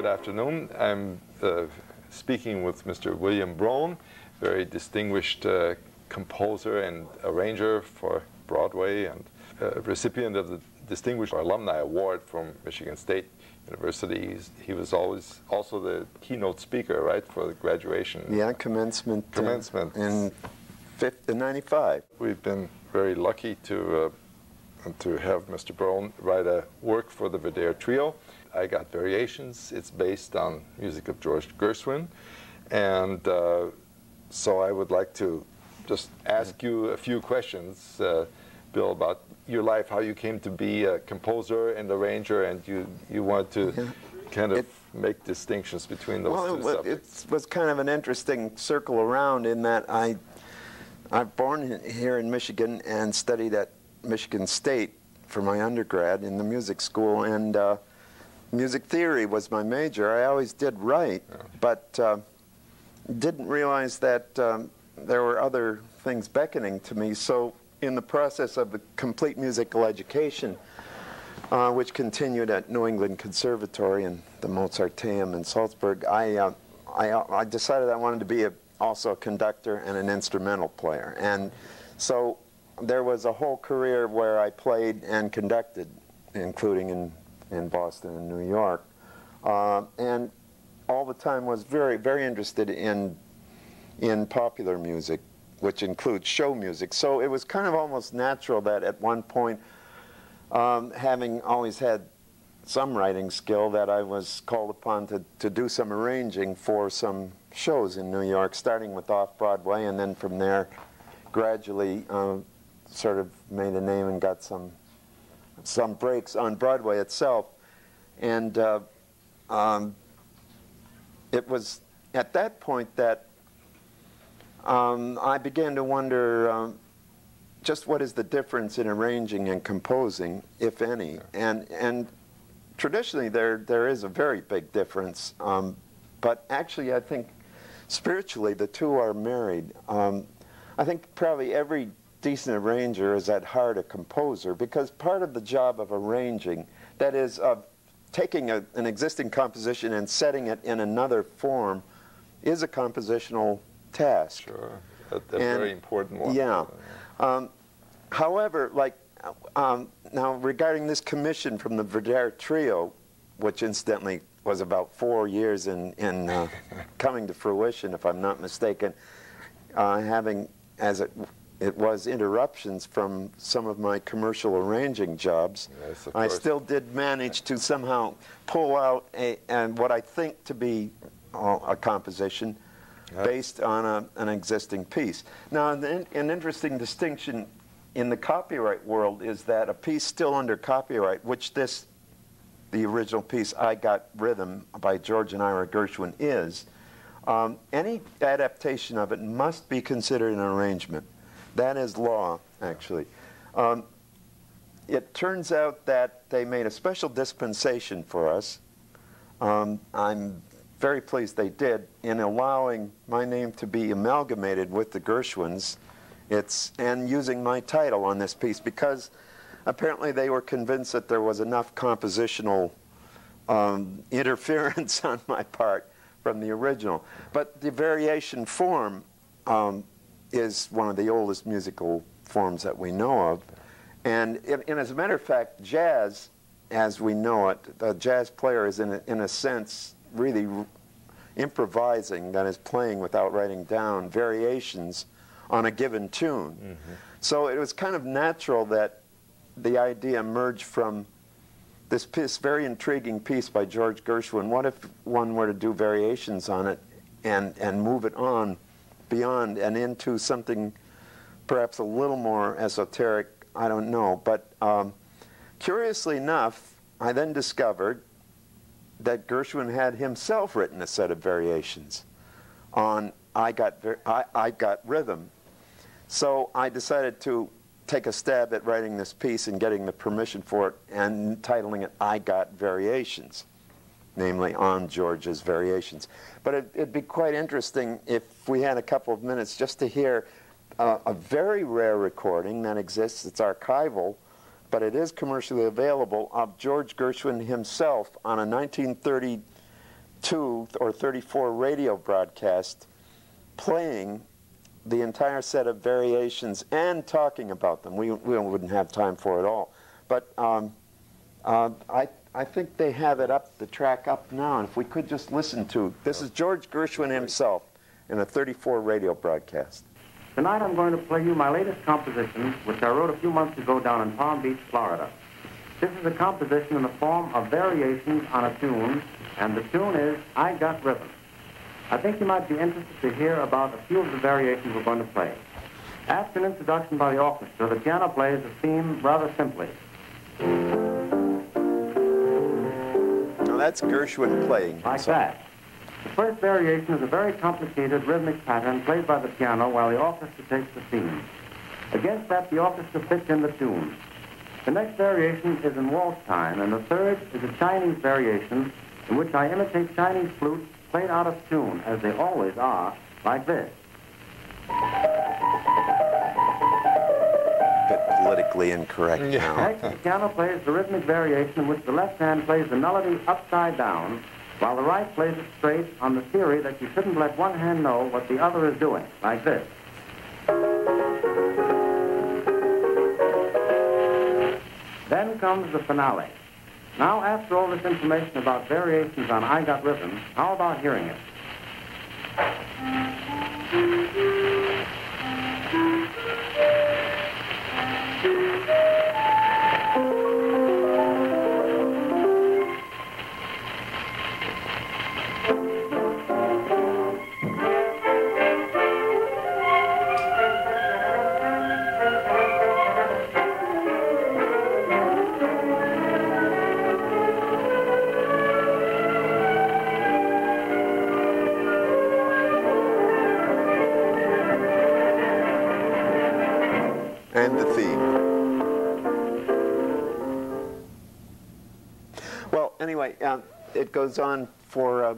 afternoon. I'm speaking with Mr. William Brohn, very distinguished composer and arranger for Broadway and recipient of the Distinguished Alumni Award from Michigan State University. He was always also the keynote speaker, right, for the graduation. Yeah, commencement. In 95. We've been very lucky to have Mr. Brohn write a work for the Verdehr Trio. I Got Variations. It's based on music of George Gershwin. And so I would like to just ask you a few questions, Bill, about your life, how you came to be a composer and arranger, and you want to kind of make distinctions between those two subjects. It was kind of an interesting circle around in that I'm born here in Michigan and studied at Michigan State for my undergrad in the music school, and music theory was my major. I always did write, but didn't realize that there were other things beckoning to me. So in the process of the complete musical education, which continued at New England Conservatory and the Mozarteum in Salzburg, I decided I wanted to be also a conductor and an instrumental player. And so there was a whole career where I played and conducted, including in Boston and New York, and all the time was very, very interested in popular music, which includes show music. So it was kind of almost natural that at one point, having always had some writing skill, that I was called upon to do some arranging for some shows in New York, starting with off-Broadway, and then from there gradually sort of made a name and got some breaks on Broadway itself. And it was at that point that I began to wonder just what is the difference in arranging and composing, if any. And traditionally there is a very big difference, but actually I think spiritually the two are married. I think probably every decent arranger is at heart a composer, because part of the job of arranging, that is of taking an existing composition and setting it in another form, is a compositional task. Sure, a very important one. Yeah. However, like now regarding this commission from the Verdehr Trio, which incidentally was about 4 years in coming to fruition, if I'm not mistaken, having, as it was, interruptions from some of my commercial arranging jobs. Yes, I still did manage to somehow pull out what I think to be a composition based on an existing piece. Now, an interesting distinction in the copyright world is that a piece still under copyright, which the original piece, I Got Rhythm by George and Ira Gershwin is, any adaptation of it must be considered an arrangement. That is law, actually. It turns out that they made a special dispensation for us. I'm very pleased they did, in allowing my name to be amalgamated with the Gershwins, and using my title on this piece, because apparently they were convinced that there was enough compositional interference on my part from the original. But the variation form is one of the oldest musical forms that we know of. And as a matter of fact, jazz, as we know it, the jazz player is in a sense really improvising, that is, playing without writing down variations on a given tune. Mm-hmm. So it was kind of natural that the idea emerged from this very intriguing piece by George Gershwin. What if one were to do variations on it and move it on beyond and into something perhaps a little more esoteric? I don't know. But curiously enough, I then discovered that Gershwin had himself written a set of variations on I Got Rhythm. So I decided to take a stab at writing this piece and getting the permission for it and titling it I Got Variations, namely on George's Variations. But it'd be quite interesting if we had a couple of minutes just to hear a very rare recording that exists. It's archival, but it is commercially available, of George Gershwin himself on a 1930 32 or 34 radio broadcasts playing the entire set of variations and talking about them. We wouldn't have time for it all. But I think they have it up, the track up now, and if we could just listen to, this is George Gershwin himself in a 34 radio broadcast. Tonight I'm going to play you my latest composition, which I wrote a few months ago down in Palm Beach, Florida. This is a composition in the form of variations on a tune, and the tune is I Got Rhythm. I think you might be interested to hear about a few of the variations we're going to play. After an introduction by the orchestra, the piano plays the theme rather simply. Now that's Gershwin playing. Like that. The first variation is a very complicated rhythmic pattern played by the piano while the orchestra takes the theme. Against that, the orchestra fits in the tune. The next variation is in waltz time, and the third is a Chinese variation in which I imitate Chinese flutes played out of tune, as they always are, like this. A bit politically incorrect now. Next, the piano plays the rhythmic variation in which the left hand plays the melody upside down, while the right plays it straight on the theory that you shouldn't let one hand know what the other is doing, like this. Then comes the finale. Now, after all this information about variations on I Got Rhythm, how about hearing it? And the theme. Well, anyway, it goes on for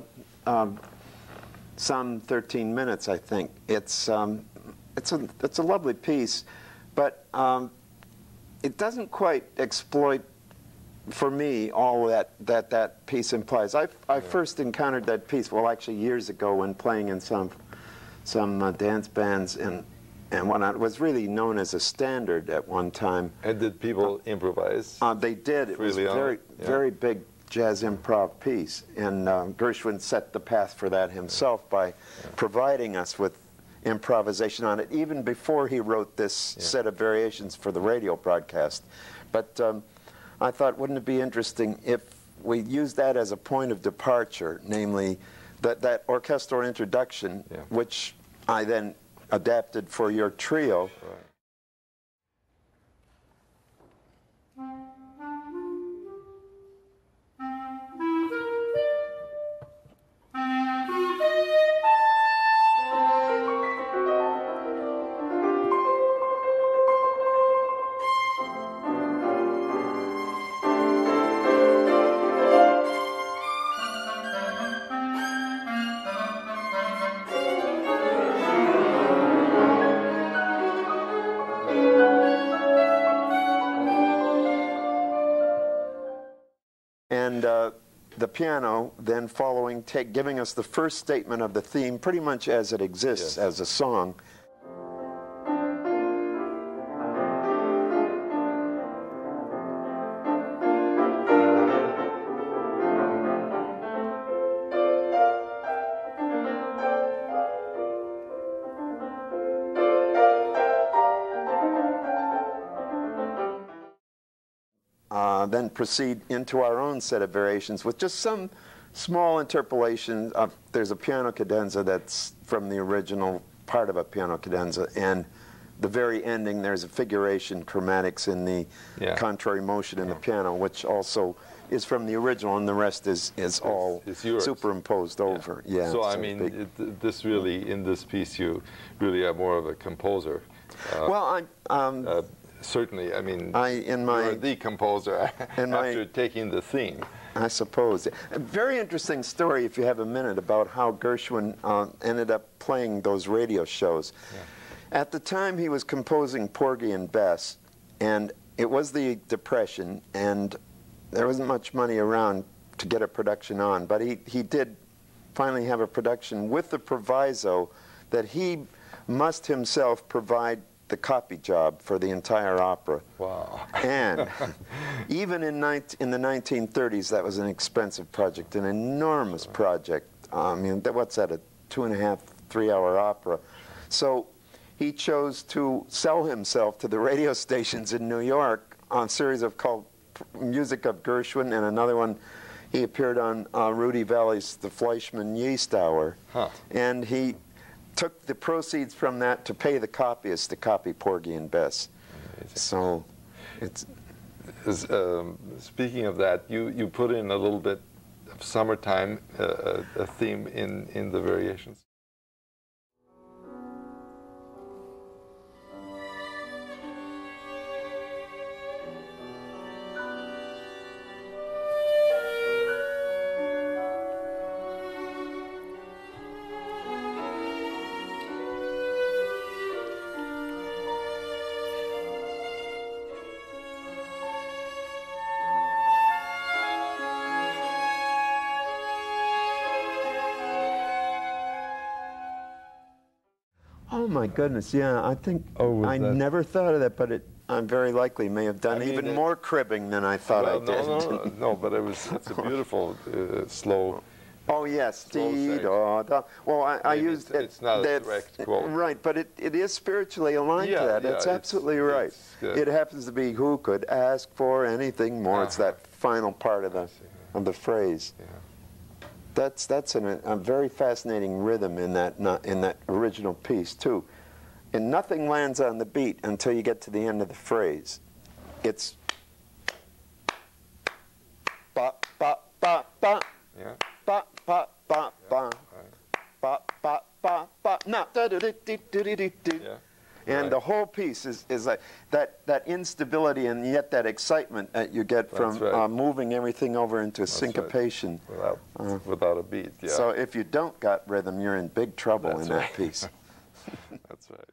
some 13 minutes, I think. It's a lovely piece, but it doesn't quite exploit, for me, all that piece implies. I first encountered that piece, well, actually years ago, when playing in some dance bands and whatnot. It was really known as a standard at one time. And did people improvise? They did. It was a very big jazz improv piece. And Gershwin set the path for that himself by providing us with improvisation on it, even before he wrote this set of variations for the radio broadcast. But I thought, wouldn't it be interesting if we used that as a point of departure, namely that orchestral introduction, which I then adapted for your trio. Right. And the piano then following, giving us the first statement of the theme pretty much as it exists as a song. Then proceed into our own set of variations with just some small interpolation. There's a piano cadenza that's from the original part of a piano cadenza, and the very ending there's a figuration chromatics in the contrary motion in the piano, which also is from the original, and the rest is all superimposed over. Yeah. So I mean, this really, in this piece, you really are more of a composer. Well, I'm certainly, I mean, you're the composer after taking the theme. I suppose. A very interesting story, if you have a minute, about how Gershwin ended up playing those radio shows. Yeah. At the time, he was composing Porgy and Bess, and it was the Depression, and there wasn't much money around to get a production on, but he did finally have a production with the proviso that he must himself provide the copy job for the entire opera. Wow. And even in the 1930s, that was an expensive project, an enormous project. I mean, what's that, a 2.5, 3-hour opera? So he chose to sell himself to the radio stations in New York on a series called Music of Gershwin, and another one he appeared on Rudy Valley's The Fleischmann Yeast Hour. Huh. And he took the proceeds from that to pay the copyists to copy Porgy and Bess. Amazing. So it's... Speaking of that, you put in a little bit of summertime, a theme in the variations. Oh my goodness, yeah, I think I never thought of that, but I'm very likely may have done even more cribbing than I thought I did. No, but it's a beautiful, slow. Oh yes, well, I used it. It's not a direct quote. Right, but it is spiritually aligned to that. That's absolutely right. It happens to be who could ask for anything more. It's that final part of the phrase. Yeah. That's a very fascinating rhythm in that original piece too, and nothing lands on the beat until you get to the end of the phrase. It's ba ba ba ba, yeah, ba ba ba ba, ba ba ba ba. No, da da da da da da da. And the whole piece is like that instability and yet that excitement that you get from moving everything over into syncopation. Right. Without a beat, yeah. So if you don't got rhythm, you're in big trouble in that piece. That's right.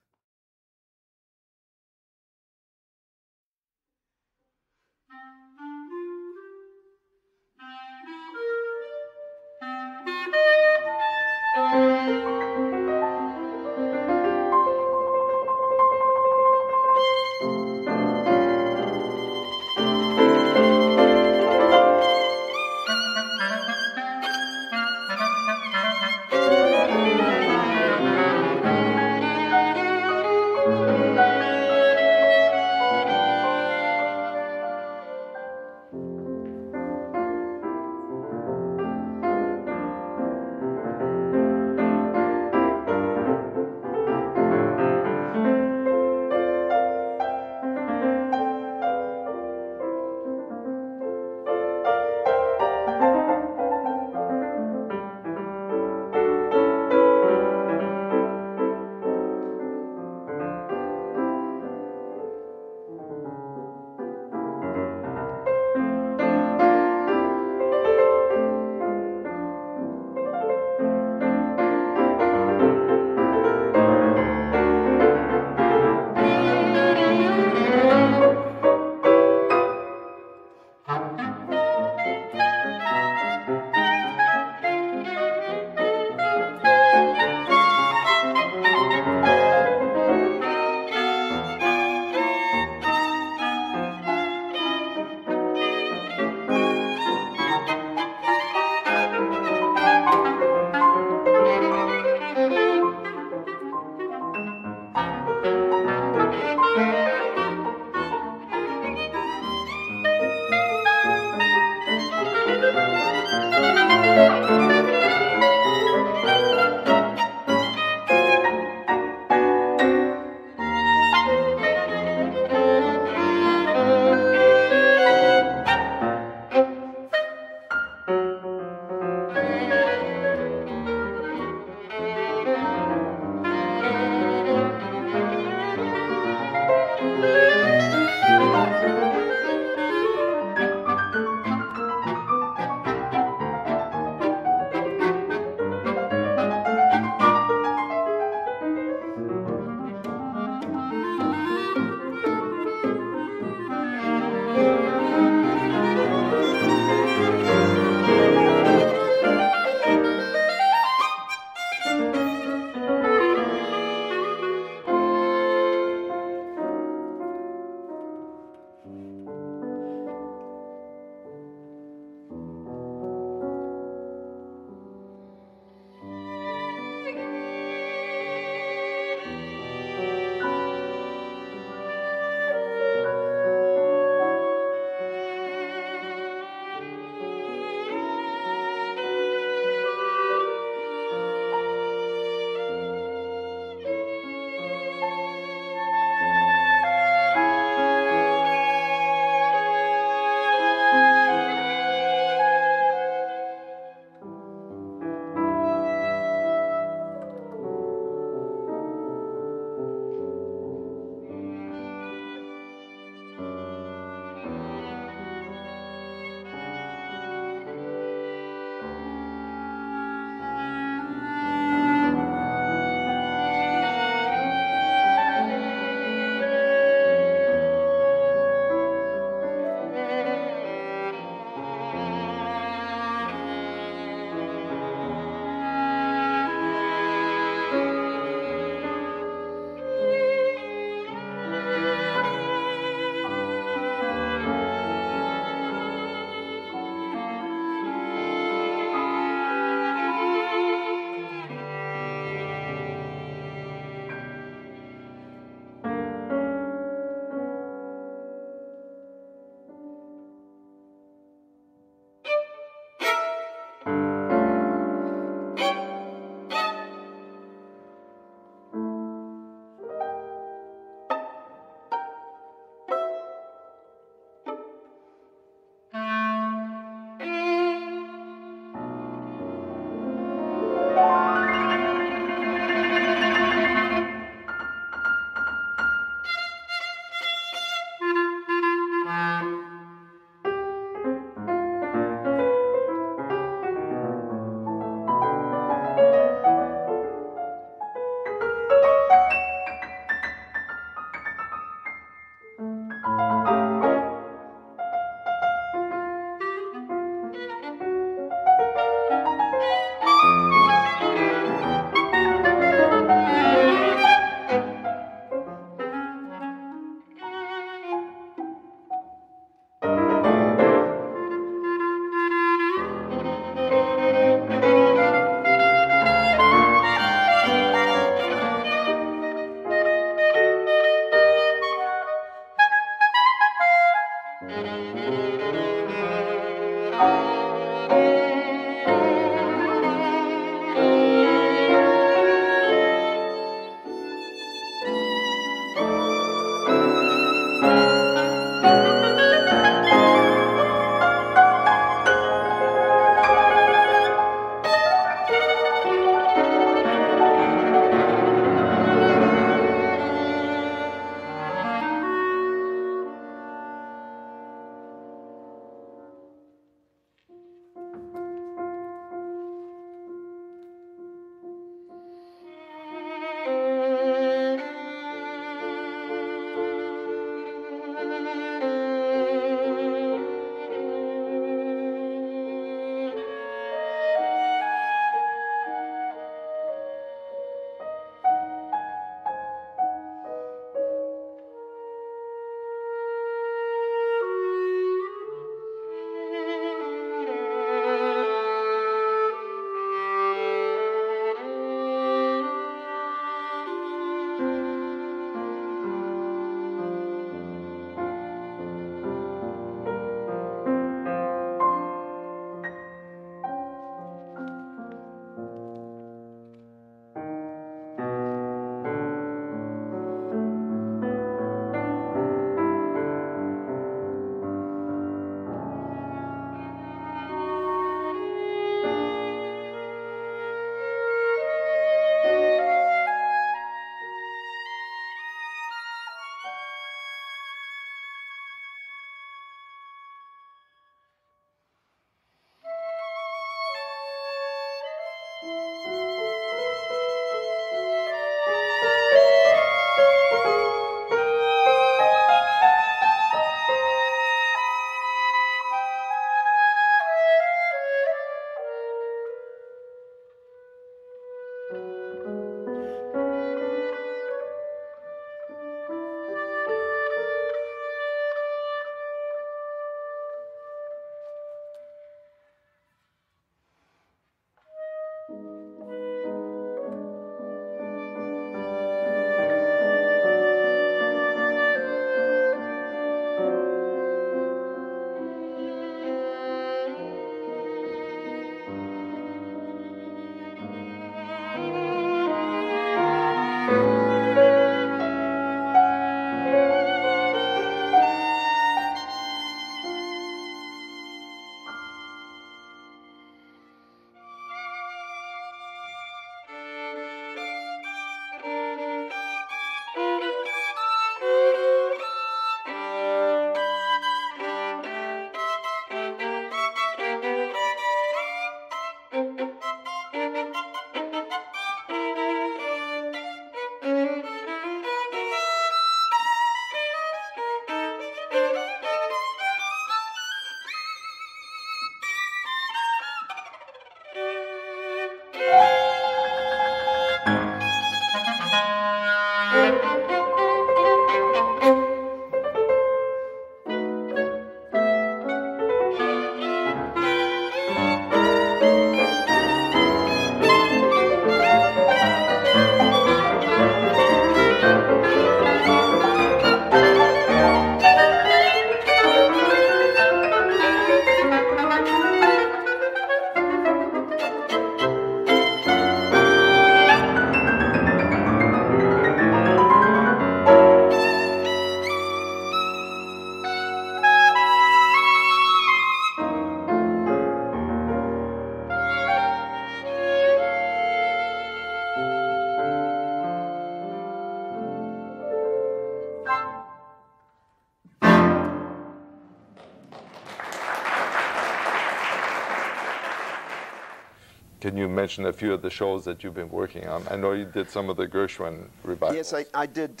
Can you mention a few of the shows that you've been working on? I know you did some of the Gershwin revivals. Yes, I did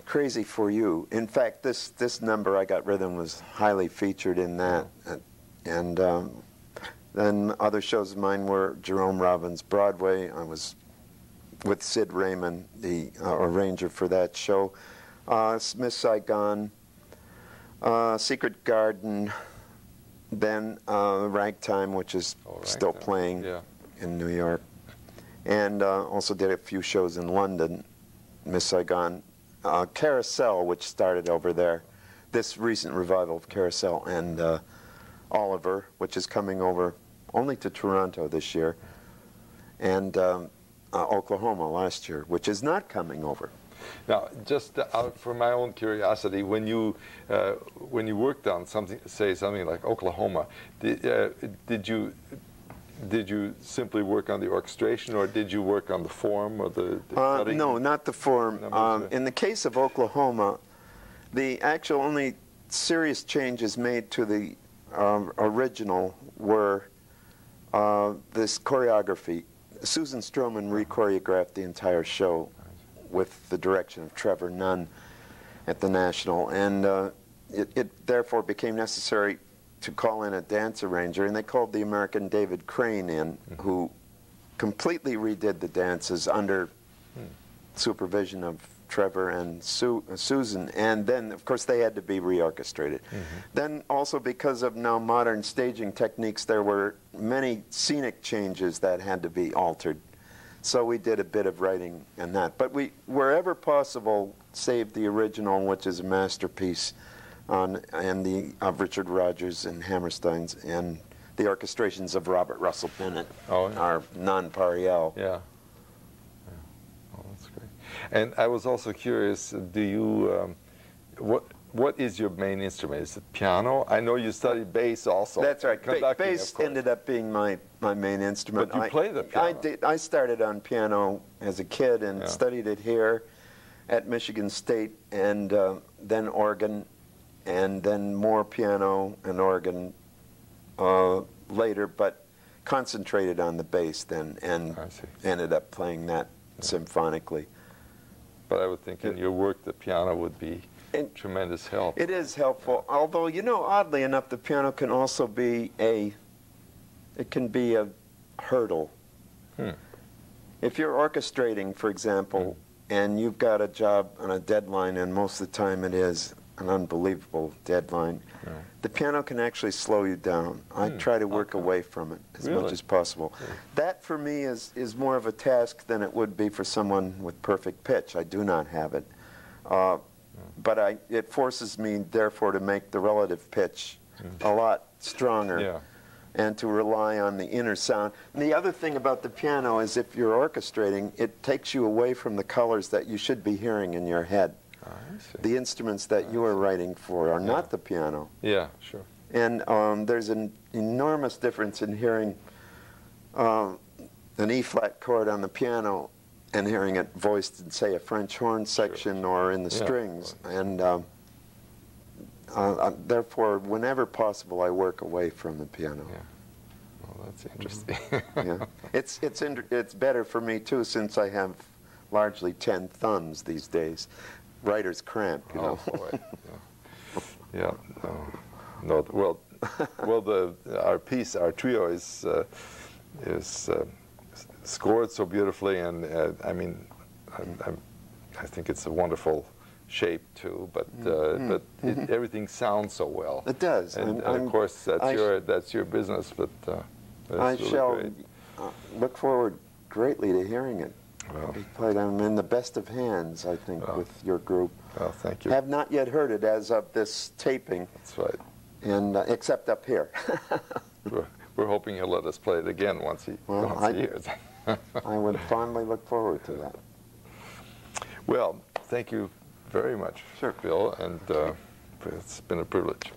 Crazy for You. In fact, this number, I Got Rhythm, was highly featured in that. And then other shows of mine were Jerome Robbins' Broadway. I was with Sid Raymond, the arranger for that show. Miss Saigon, Secret Garden, then Ragtime, which is still playing in New York. And also did a few shows in London, Miss Saigon. Carousel, which started over there. This recent revival of Carousel, and Oliver, which is coming over only to Toronto this year, and Oklahoma last year, which is not coming over. Now, just for my own curiosity, when you worked on something, say something like Oklahoma, did you simply work on the orchestration, or did you work on the form or the cutting? No, not the form. In the case of Oklahoma, the actual only serious changes made to the original were this choreography. Susan Stroman re-choreographed the entire show with the direction of Trevor Nunn at the National, and it therefore became necessary to call in a dance arranger, and they called the American David Crane in, who completely redid the dances under supervision of Trevor and Susan, and then of course they had to be reorchestrated. Then also, because of now modern staging techniques, there were many scenic changes that had to be altered. So we did a bit of writing in that. But we, wherever possible, saved the original, which is a masterpiece, of Richard Rodgers and Hammerstein's, and the orchestrations of Robert Russell Bennett, our non-pariel. Yeah. Oh, that's great. And I was also curious, do you, what is your main instrument? Is it piano? I know you studied bass also. That's right. Bass ended up being my main instrument. But you play the piano. I started on piano as a kid and studied it here at Michigan State, and then organ, and then more piano and organ later, but concentrated on the bass then, and ended up playing that symphonically. But I would think in your work the piano would be tremendous help. It is helpful, although, you know, oddly enough, the piano can also be a hurdle. If you're orchestrating, for example, and you've got a job on a deadline, and most of the time it is an unbelievable deadline, the piano can actually slow you down. I try to work away from it as much as possible. That, for me, is more of a task than it would be for someone with perfect pitch. I do not have it. But it forces me, therefore, to make the relative pitch a lot stronger and to rely on the inner sound. And the other thing about the piano is if you're orchestrating, it takes you away from the colors that you should be hearing in your head. The instruments that you are writing for are not the piano. Yeah, sure. And there's an enormous difference in hearing an E-flat chord on the piano and hearing it voiced in, say, a French horn section or in the strings. And therefore, whenever possible, I work away from the piano. Well, that's interesting. It's better for me, too, since I have largely 10 thumbs these days. Writer's cramp, you know. Boy. No, well, our piece, our trio is scored so beautifully, and I mean, I think it's a wonderful shape too. But everything sounds so well. It does, and of course that's your business. But I really shall great. Look forward greatly to hearing it. Well, I'm in the best of hands, I think, with your group. Well, thank you. Have not yet heard it as of this taping. That's right. And except up here. We're hoping he'll let us play it again once he hears it. I would fondly look forward to that. Well, thank you very much, Bill, and it's been a privilege.